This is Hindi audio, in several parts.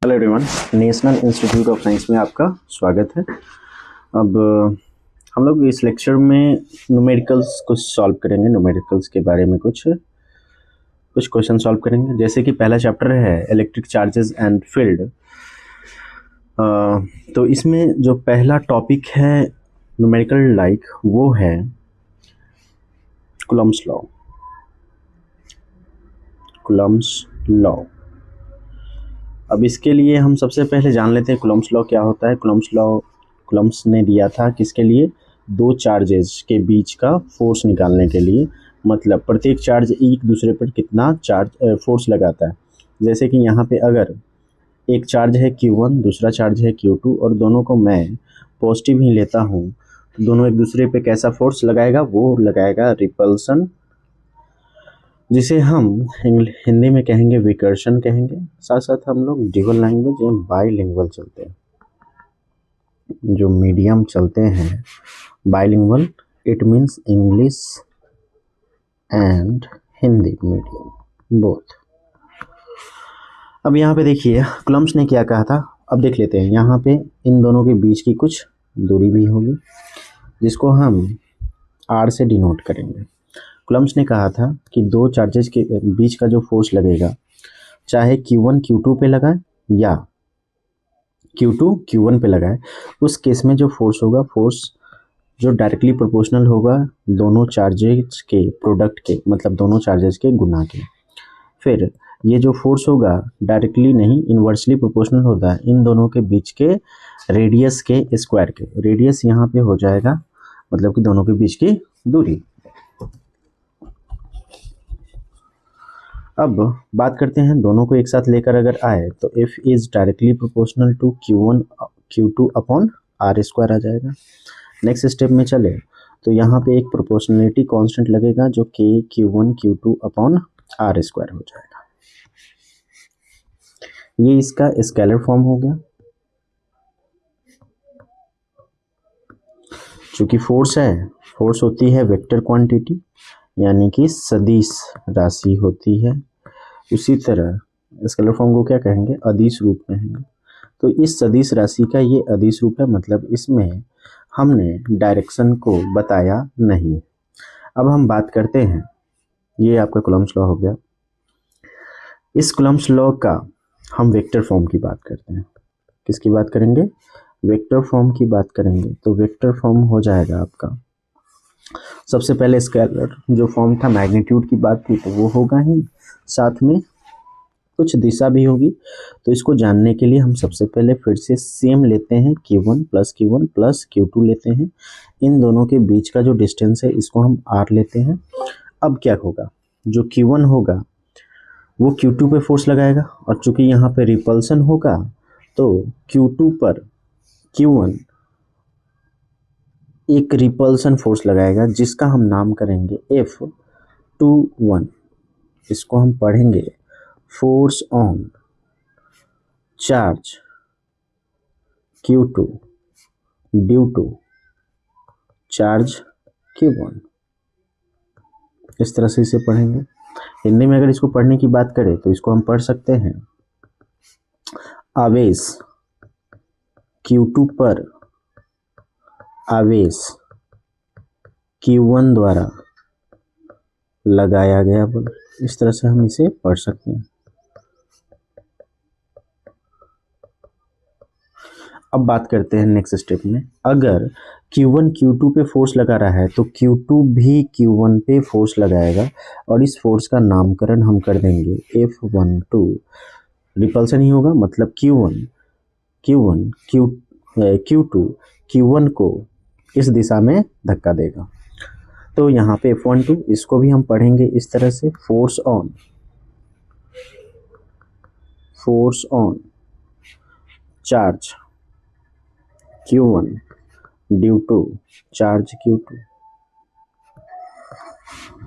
Hello everyone, national institute of science में आपका स्वागत है। अब हम लोग इस लेक्चर में न्यूमेरिकल्स कुछ सॉल्व करेंगे। न्यूमेरिकल्स के बारे में कुछ क्वेश्चन सॉल्व करेंगे। जैसे कि पहला चैप्टर है इलेक्ट्रिक चार्जेस एंड फील्ड। तो इसमें जो पहला टॉपिक है न्यूमेरिकल लाइक वो है कूलम्ब्स लॉ। Coulomb's law. अब इसके लिए हम सबसे पहले जान लेते हैं कूलम्ब्स लॉ क्या होता है। कूलम्ब्स लॉ कूलम्ब्स ने दिया था किसके लिए? दो चार्जेस के बीच का फोर्स निकालने के लिए। मतलब प्रत्येक चार्ज एक दूसरे पर कितना चार्ज फोर्स लगाता है। जैसे कि यहाँ पे अगर एक चार्ज है Q1, दूसरा चार्ज है Q2 और दोनों को मैं पॉजिटिव ही लेता हूँ तो दोनों एक दूसरे पे कैसा फोर्स लगाएगा? वो लगाएगा रिपल्सन, जिसे हम हिंदी में कहेंगे विकर्षण कहेंगे। साथ साथ हम लोग ड्यूअल लैंग्वेज या बाईलिंगुअल चलते हैं। जो मीडियम चलते हैं bilingual, it means English and Hindi medium both. अब यहाँ पे देखिए कूलम्ब्स ने क्या कहा था, अब देख लेते हैं। यहाँ पे इन दोनों के बीच की कुछ दूरी भी होगी जिसको हम R से डिनोट करेंगे। कूलम्ब्स ने कहा था कि दो चार्जेस के बीच का जो फोर्स लगेगा, चाहे Q1 Q2 पे लगाए या Q2 Q1 पे लगाए, उस केस में जो फोर्स होगा, फोर्स जो डायरेक्टली प्रोपोर्शनल होगा दोनों चार्जेस के प्रोडक्ट के, मतलब दोनों चार्जेस के गुना के। फिर ये जो फोर्स होगा डायरेक्टली नहीं, इनवर्सली प्रोपोर्शनल होता है इन दोनों के बीच के रेडियस के स्क्वायर के। रेडियस यहाँ पे हो जाएगा मतलब कि दोनों के बीच की दूरी। अब बात करते हैं दोनों को एक साथ लेकर अगर आए तो F is directly proportional to Q1 Q2 upon R square आ जाएगा। नेक्स्ट स्टेप में चले तो यहाँ पे एक प्रोपोर्शनलिटी कांस्टेंट लगेगा जो K Q1 Q2 upon R square हो जाएगा। ये इसका स्केलर फॉर्म हो गया। चूंकि फोर्स है, फोर्स होती है वेक्टर क्वांटिटी यानी कि सदिश राशि होती है। उसी तरह स्केलर फॉर्म को क्या कहेंगे? अदिश रूप कहेंगे। तो इस सदिश राशि का ये अदिश रूप है, मतलब इसमें हमने डायरेक्शन को बताया नहीं। अब हम बात करते हैं, ये आपका कूलम्ब्स लॉ हो गया। इस कूलम्ब्स लॉ का हम वेक्टर फॉर्म की बात करते हैं। किसकी बात करेंगे? वेक्टर फॉर्म की बात करेंगे। तो वेक्टर फॉर्म हो जाएगा आपका, सबसे पहले स्केलर जो फॉर्म था मैग्नीट्यूड की बात थी तो वो होगा ही, साथ में कुछ दिशा भी होगी। तो इसको जानने के लिए हम सबसे पहले फिर से सेम लेते हैं, Q1 प्लस Q2 लेते हैं। इन दोनों के बीच का जो डिस्टेंस है इसको हम R लेते हैं। अब क्या होगा, जो Q1 होगा वो Q2 पे फोर्स लगाएगा और चूंकि यहाँ पे रिपल्सन होगा तो Q2 पर Q1 एक रिपल्सन फोर्स लगाएगा जिसका हम नाम करेंगे F21। इसको हम पढ़ेंगे force on charge Q2 due to charge Q1। इस तरह से इसे पढ़ेंगे। हिंदी में अगर इसको पढ़ने की बात करें तो इसको हम पढ़ सकते हैं आवेश Q2 पर आवेश Q1 द्वारा लगाया गया बल। इस तरह से हम इसे पढ़ सकते हैं। अब बात करते हैं नेक्स्ट स्टेप में, अगर Q1 Q2 पे फोर्स लगा रहा है तो Q2 भी Q1 पे फोर्स लगाएगा और इस फोर्स का नामकरण हम कर देंगे F12। रिपल्सन ही होगा, मतलब Q2 Q1 को इस दिशा में धक्का देगा। तो यहाँ पे F12 इसको भी हम पढ़ेंगे इस तरह से, force on charge Q1 due to charge Q2।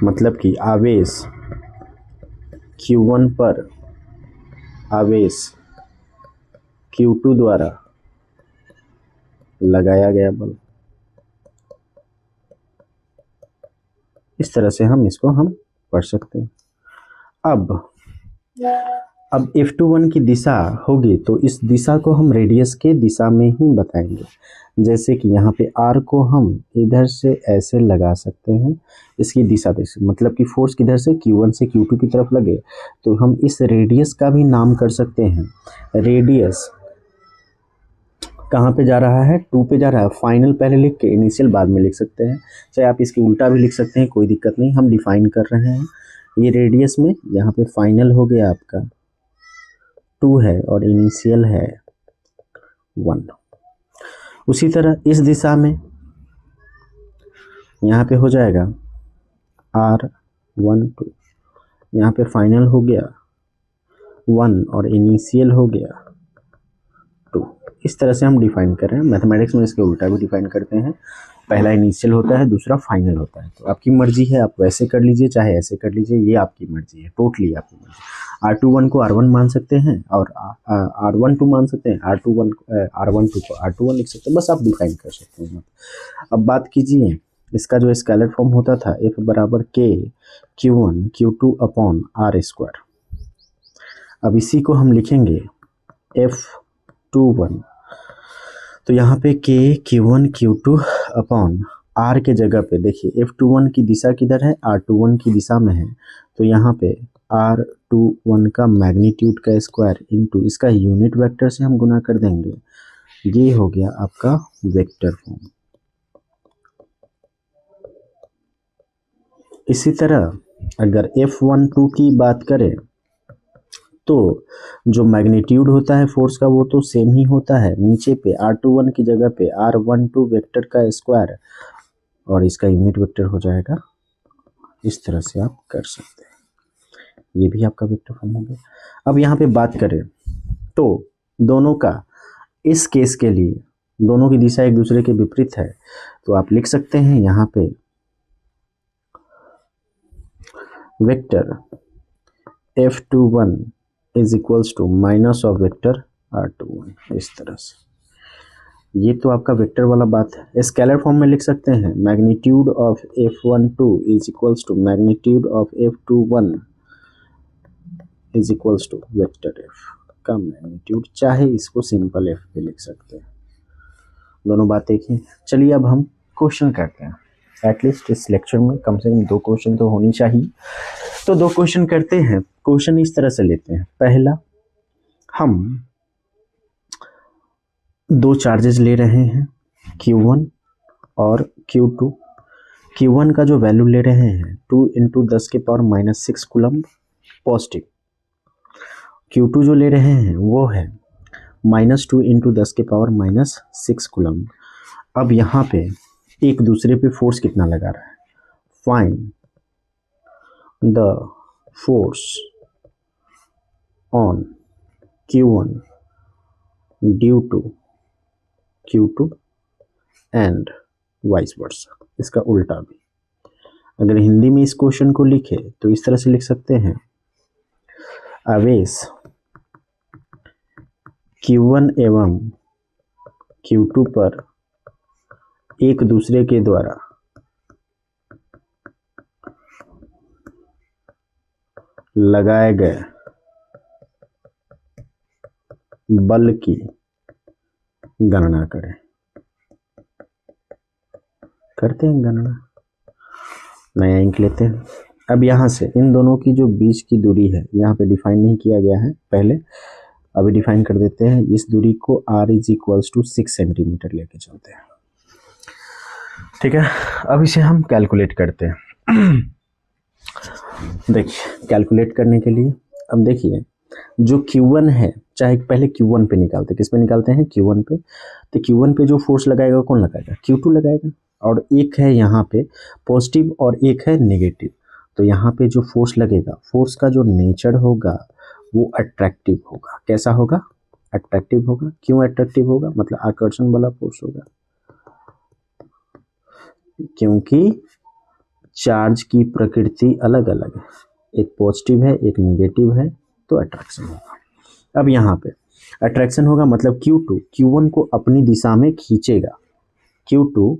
मतलब कि आवेश Q1 पर आवेश Q2 द्वारा लगाया गया बल। इस तरह से हम इसको पढ़ सकते हैं। अब अब F21 की दिशा होगी तो इस दिशा को हम रेडियस के दिशा में ही बताएंगे। जैसे कि यहाँ पे R को हम इधर से ऐसे लगा सकते हैं, इसकी दिशा देख सकते, मतलब कि फोर्स किधर से Q1 से Q2 की तरफ लगे, तो हम इस रेडियस का भी नाम कर सकते हैं। रेडियस कहाँ पे जा रहा है, 2 पे जा रहा है। फाइनल पहले लिख के इनिशियल बाद में लिख सकते हैं, चाहे आप इसकी उल्टा भी लिख सकते हैं, कोई दिक्कत नहीं। हम डिफाइन कर रहे हैं ये रेडियस में, यहाँ पे फाइनल हो गया आपका 2 है और इनिशियल है 1। उसी तरह इस दिशा में यहाँ पे हो जाएगा R12, यहाँ पे फाइनल हो गया 1 और इनिशियल हो गया 2। इस तरह से हम डिफाइन कर रहे हैं। मैथमेटिक्स में इसके उल्टा भी डिफाइन करते हैं, पहला इनिशियल होता है, दूसरा फाइनल होता है। तो आपकी मर्जी है, आप वैसे कर लीजिए चाहे ऐसे कर लीजिए, ये आपकी मर्जी है, टोटली आपकी मर्जी। R21 को R1 मान सकते हैं और R12 मान सकते हैं, R12 को R21 लिख सकते हैं, बस आप डिफाइन कर सकते हैं। अब बात कीजिए इसका जो स्केलर फॉर्म होता था F बराबर K Q1 Q2 upon R²। अब इसी को हम लिखेंगे F21, तो यहाँ पे K Q1 Q2 upon R के जगह पे देखिए F21 की दिशा किधर है, R21 की दिशा में है, तो यहाँ पे R21 का मैग्नीट्यूड का स्क्वायर इनटू इसका यूनिट वेक्टर से हम गुना कर देंगे। ये हो गया आपका वेक्टर फॉर्म। इसी तरह अगर F12 की बात करें तो जो मैग्नीट्यूड होता है फोर्स का वो तो सेम ही होता है, नीचे पे R21 की जगह पे R12 वेक्टर का स्क्वायर और इसका यूनिट वेक्टर हो जाएगा। इस तरह से आप कर सकते हैं, ये भी आपका वेक्टर फॉर्म हो गया। अब यहाँ पे बात करें तो दोनों का इस केस के लिए दोनों की दिशा एक दूसरे के विपरीत है, तो आप लिख सकते हैं यहाँ पे vector F21 is equals to minus of vector R21। इस तरह से ये तो आपका वेक्टर वाला बात है। स्केलर फॉर्म में लिख सकते हैं magnitude of F12 is equals to magnitude of F21 is equals to vector F का मैग्नीट्यूड, चाहे इसको सिंपल F भी लिख सकते हैं, दोनों बातें एक ही। चलिए अब हम क्वेश्चन करते हैं, एटलीस्ट इस लेक्चर में कम से कम 2 क्वेश्चन तो होनी चाहिए, तो 2 क्वेश्चन करते हैं। क्वेश्चन इस तरह से लेते हैं, पहला हम 2 चार्जेस ले रहे हैं Q1 और Q2। Q1 का जो वैल्यू ले रहे हैं 2 × 10⁻⁻6 कूलम्ब पॉजिटिव, Q2 जो ले रहे हैं वो है -2 × 10⁻⁻6 कूलम्ब। अब यहाँ पे एक दूसरे पे फोर्स कितना लगा रहा है, find the force on Q1 due to Q2 and vice versa. इसका उल्टा भी अगर हिंदी में इस क्वेश्चन को लिखे तो इस तरह से लिख सकते हैं, आवेश Q1 एवं Q2 पर एक दूसरे के द्वारा लगाए गए बल की गणना करें। करते हैं गणना, नया इंक लेते हैं। अब यहाँ से इन दोनों की जो बीच की दूरी है यहाँ पे डिफाइन नहीं किया गया है, पहले अभी डिफाइन कर देते हैं। इस दूरी को R = 6 सेंटीमीटर लेके चलते हैं, ठीक है। अब इसे हम कैलकुलेट करते हैं। देखिए कैलकुलेट करने के लिए अब देखिए जो Q1 है, चाहे पहले Q1 पे निकालते हैं, किस पे निकालते हैं, Q1 पे। तो Q1 पे जो फोर्स लगाएगा कौन लगाएगा, Q2 लगाएगा, और एक है यहाँ पे पॉजिटिव और एक है नेगेटिव। तो यहाँ पे जो फोर्स लगेगा, फोर्स का जो नेचर होगा वो अट्रैक्टिव होगा। कैसा होगा, अट्रैक्टिव होगा। क्यों अट्रैक्टिव होगा, मतलब आकर्षण वाला फोर्स होगा, क्योंकि चार्ज की प्रकृति अलग अलग है, एक पॉजिटिव है एक नेगेटिव है, तो अट्रैक्शन होगा। अब यहाँ पे अट्रैक्शन होगा मतलब Q2 Q1 को अपनी दिशा में खींचेगा, Q2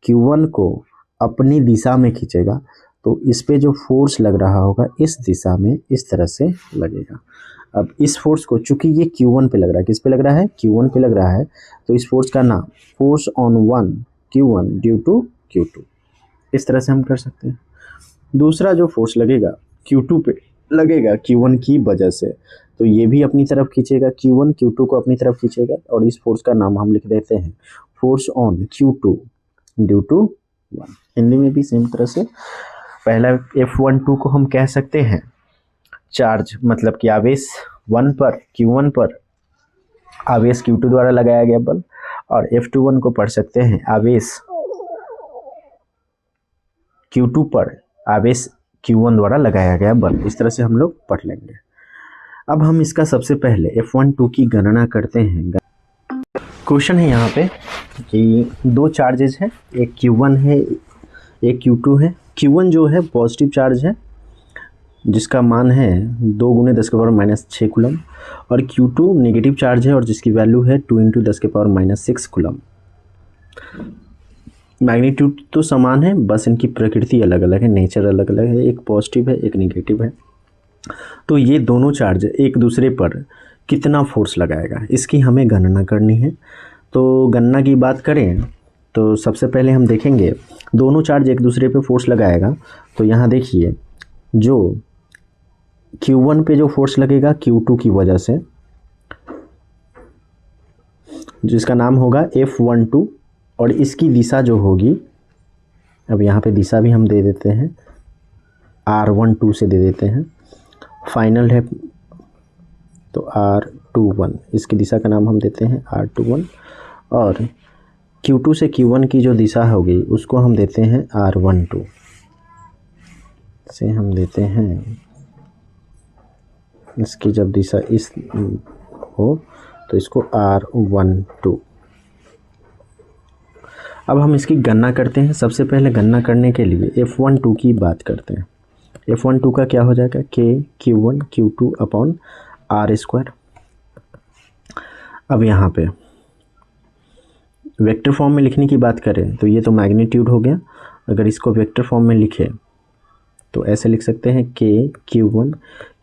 Q1 को अपनी दिशा में खींचेगा, तो इस पे जो फोर्स लग रहा होगा इस दिशा में इस तरह से लगेगा। अब इस फोर्स को, चूंकि ये Q1 पे लग रहा है, किस पे लग रहा है, Q1 पे लग रहा है, तो इस फोर्स का नाम force on one Q1 due to Q2, इस तरह से हम कर सकते हैं। दूसरा जो फोर्स लगेगा Q2 पे लगेगा Q1 की वजह से, तो ये भी अपनी तरफ खींचेगा, Q1 Q2 को अपनी तरफ खींचेगा, और इस फोर्स का नाम हम लिख देते हैं force on Q2 due to 1। Hindi में भी सेम तरह से पहला F12 को हम कह सकते हैं चार्ज, मतलब कि आवेश 1 पर, Q1 पर आवेश Q2 द्वारा लगाया गया बल, और F21 को पढ़ सकते हैं आवेश Q2 पर आवेश Q1 द्वारा लगाया गया बल। इस तरह से हम लोग पढ़ लेंगे। अब हम इसका सबसे पहले F12 की गणना करते हैं। क्वेश्चन है यहाँ पे कि दो चार्जेज है, एक Q1 है एक Q2 है। Q1 जो है पॉजिटिव चार्ज है जिसका मान है 2 × 10⁻⁻6 कूलम, और Q2 नेगेटिव चार्ज है और जिसकी वैल्यू है 2 × 10⁻⁻6 कूलम। मैग्नीट्यूड तो समान है, बस इनकी प्रकृति अलग अलग है, नेचर अलग अलग है, एक पॉजिटिव है एक नेगेटिव है। तो ये दोनों चार्ज एक दूसरे पर कितना फोर्स लगाएगा, इसकी हमें गणना करनी है। तो गणना की बात करें तो सबसे पहले हम देखेंगे दोनों चार्ज एक दूसरे पे फोर्स लगाएगा। तो यहाँ देखिए जो Q1 पे जो फोर्स लगेगा Q2 की वजह से, जिसका नाम होगा F12, और इसकी दिशा जो होगी, अब यहाँ पे दिशा भी हम दे देते हैं, R12 से दे देते हैं, फाइनल है तो R21, इसकी दिशा का नाम हम देते हैं R21, और Q2 से Q1 की जो दिशा होगी उसको हम देते हैं R12 से, हम देते हैं इसकी जब दिशा इस हो तो इसको R12। अब हम इसकी गणना करते हैं। सबसे पहले गणना करने के लिए F12 की बात करते हैं। F12 का क्या हो जाएगा, K Q1 Q2 upon R²। अब यहाँ पे वेक्टर फॉर्म में लिखने की बात करें तो ये तो मैग्नीट्यूड हो गया, अगर इसको वेक्टर फॉर्म में लिखे तो ऐसे लिख सकते हैं K Q1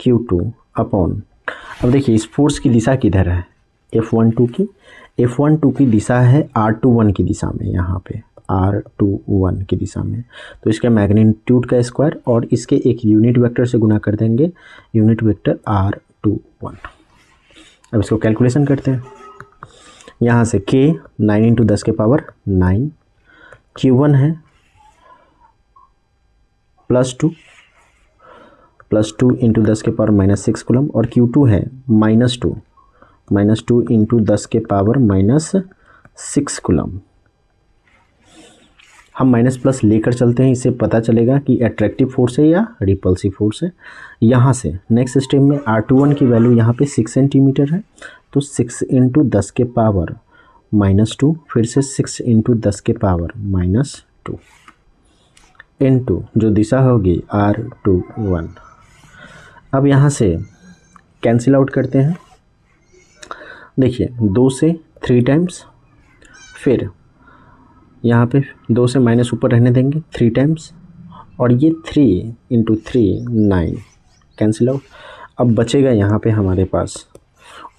Q2 अपॉन, अब देखिए इस फोर्स की दिशा किधर है, F12 की, F12 की दिशा है R21 की दिशा में, यहाँ पे R21 की दिशा में, तो इसका मैग्नीट्यूड का स्क्वायर और इसके एक यूनिट वेक्टर से गुना कर देंगे, यूनिट वेक्टर R21। अब इसको कैलकुलेशन करते हैं। यहाँ से K 9 × 10⁻⁹, Q1 है +2 × 10⁻⁻6 कूलम, और Q2 है -2 × 10⁻⁻6 कूलम। हम माइनस प्लस लेकर चलते हैं, इससे पता चलेगा कि अट्रैक्टिव फोर्स है या रिपल्सिव फोर्स है। यहाँ से नेक्स्ट स्टेप में R21 की वैल्यू यहाँ पे 6 सेंटीमीटर है, तो 6 × 10⁻⁻2, फिर से 6 × 10⁻⁻2 इनटू जो दिशा होगी R21। अब यहाँ से कैंसिल आउट करते हैं। देखिए 2 से 3 टाइम्स, फिर यहाँ पे 2 से माइनस ऊपर रहने देंगे 3 टाइम्स, और ये 3 × 3 9 कैंसिल आउट। अब बचेगा यहाँ पे हमारे पास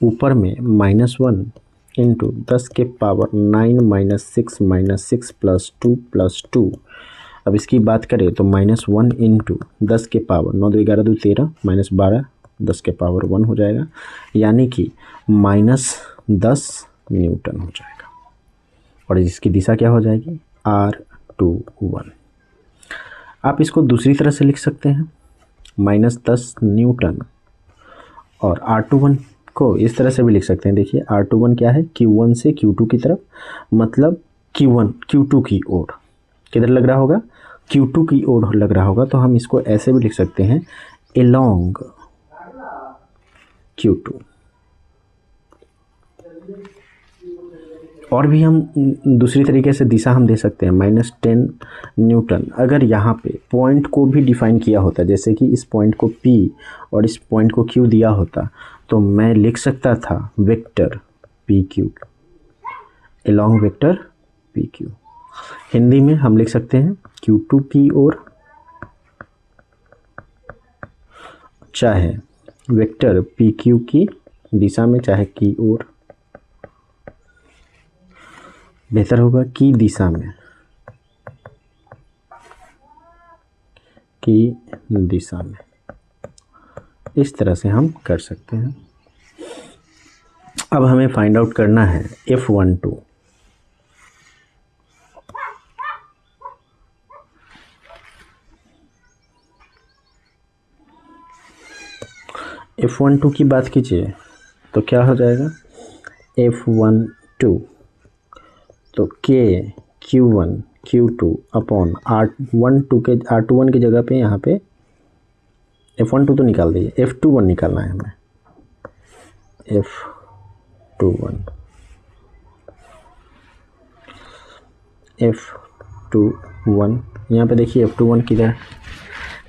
ऊपर में -1 × 10⁻⁹ -6 + 2 + 2। अब इसकी बात करें तो -1 × 10⁻, 9 2 11 2 13, -12 10⁻1 हो जाएगा, यानी कि -10 न्यूटन हो जाएगा, और इसकी दिशा क्या हो जाएगी R21। आप इसको दूसरी तरह से लिख सकते हैं -10 न्यूटन, और R21 को इस तरह से भी लिख सकते हैं। देखिए R21 क्या है, Q1 से Q2 की तरफ, मतलब Q1 Q2 की ओर किधर लग रहा होगा, Q2 की ओर लग रहा होगा, तो हम इसको ऐसे भी लिख सकते हैं along Q2। और भी हम दूसरी तरीके से दिशा हम दे सकते हैं -10 न्यूटन। अगर यहाँ पे पॉइंट को भी डिफाइन किया होता, जैसे कि इस पॉइंट को P और इस पॉइंट को Q दिया होता, तो मैं लिख सकता था vector PQ, along vector PQ। Hindi में हम लिख सकते हैं Q2 की ओर चाहे वेक्टर पी क्यू की दिशा में, चाहे की ओर, बेहतर होगा की दिशा में, की दिशा में, इस तरह से हम कर सकते हैं। अब हमें फाइंड आउट करना है F12। F12 की बात कीजिए तो क्या हो जाएगा, F12 तो K Q1 Q2 upon R21 की जगह पे यहाँ पे F12 तो निकाल दीजिए, F21 निकालना है हमें, F21 यहाँ पे देखिए F21 किधर,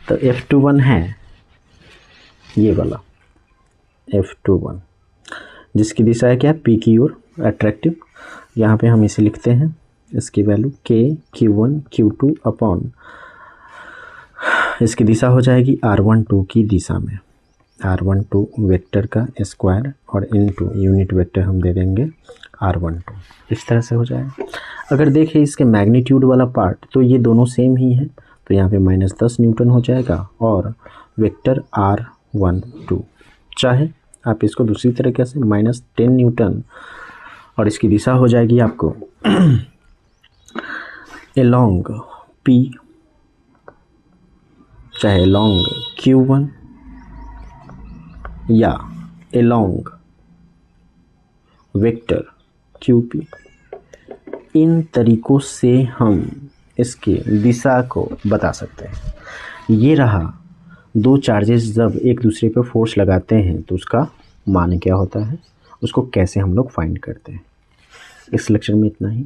तो F21 है ये वाला F21, जिसकी दिशा है क्या, पी की ओर, अट्रैक्टिव। यहाँ पे हम इसे लिखते हैं, इसकी value K Q1 Q2 upon, इसकी दिशा हो जाएगी R12 की दिशा में, R12 वेक्टर का स्क्वायर और इनटू यूनिट वेक्टर हम दे देंगे R12, इस तरह से हो जाएगा। अगर देखें इसके मैग्नीट्यूड वाला पार्ट तो ये दोनों सेम ही है, तो यहाँ पे -10 न्यूटन हो जाएगा और वेक्टर R12, चाहे आप इसको दूसरी तरीके से -10 न्यूटन, और इसकी दिशा हो जाएगी आपको एलोंग P, चाहे एलोंग Q1 या एलोंग वेक्टर QP। इन तरीकों से हम इसकी दिशा को बता सकते हैं। ये रहा दो चार्जेस जब एक दूसरे पर फोर्स लगाते हैं तो उसका मान क्या होता है, उसको कैसे हम लोग फाइंड करते हैं। इस लेक्चर में इतना ही।